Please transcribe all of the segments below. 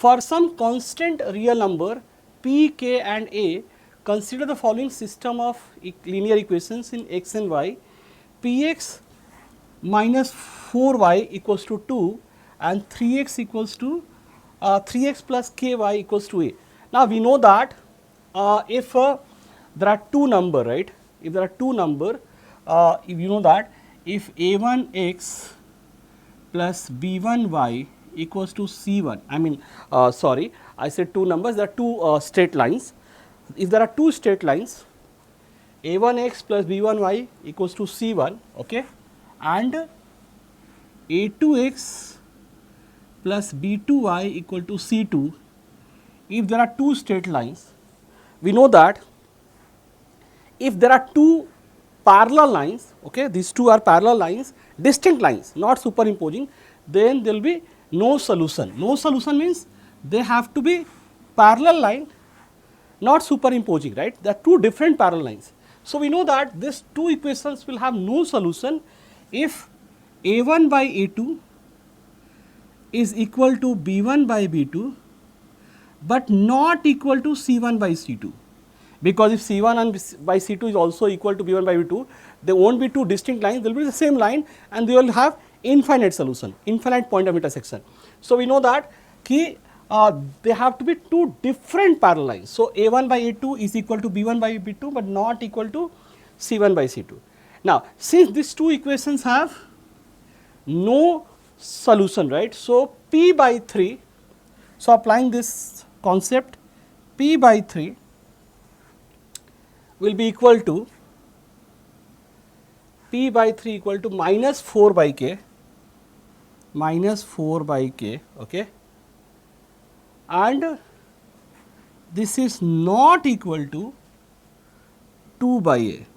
For some constant real number p, k and a, consider the following system of linear equations in x and y. Px minus 4y equals to 2 and 3x equals to 3x plus ky equals to a. Now, we know that if there are two number, right, if there are two number, if you know that if a1x plus b1y equals to c1, I mean sorry, I said two numbers, there are two straight lines. If there are two straight lines, a1x plus b1y equals to c1, okay, and a2x plus b2y equal to c2, if there are two straight lines, we know that if there are two parallel lines, okay, these two are parallel lines, distinct lines, not superimposing, then there will be no solution. No solution means they have to be parallel line, not superimposing, right. They are two different parallel lines. So, we know that these two equations will have no solution if a1 by a2 is equal to b1 by b2, but not equal to c1 by c2. Because if c1 and by c2 is also equal to b1 by b2, there won't be two distinct lines, they will be the same line and they will have infinite solution, infinite point of intersection. So, we know that they have to be two different parallel lines. So, a1 by a2 is equal to b1 by b2, but not equal to c1 by c2. Now, since these two equations have no solution, right. So, p by 3, so applying this concept, p by 3 will be equal to p by 3 equal to minus 4 by k, okay, and this is not equal to 2 by a,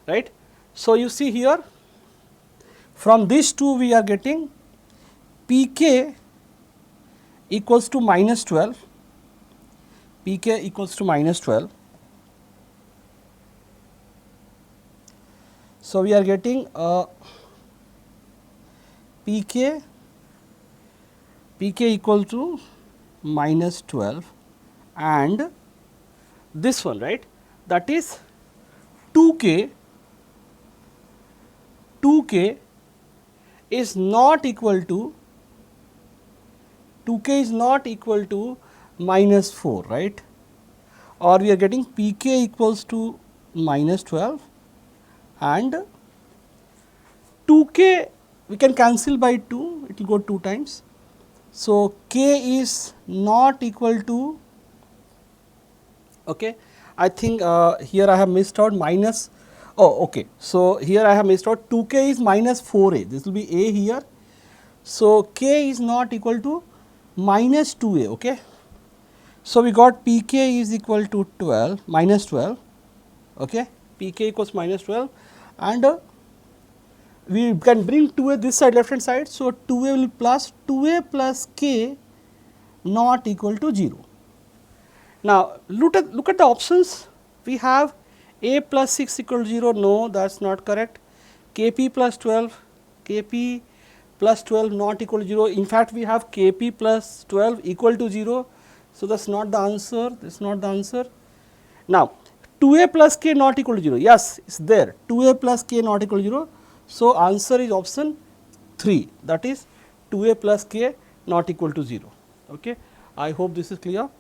right. So, you see here from these two we are getting pk equals to minus 12, pk equals to minus 12. So, we are getting pk equal to minus 12 and this one, right, that is 2k is not equal to minus 4, right, or we are getting pk equals to minus 12 and 2k we can cancel by 2, it will go 2 times. So, k is not equal to, okay, I think here I have missed out minus, oh okay. So, here I have missed out 2k is minus 4a, this will be a here. So, k is not equal to minus 2a, okay. So, we got pk is equal to 12, minus 12, okay, pk equals minus 12 and we can bring 2a this side, left hand side. So, 2a will plus 2a plus k not equal to 0. Now, look at the options. We have a plus 6 equal to 0, no, that is not correct. Kp plus 12, Kp plus 12 not equal to 0. In fact, we have Kp plus 12 equal to 0. So, that is not the answer, this is not the answer. Now, 2a plus k not equal to 0, yes, it is there, 2a plus k not equal to 0. So, answer is option 3, that is 2a plus k not equal to 0. Okay. I hope this is clear.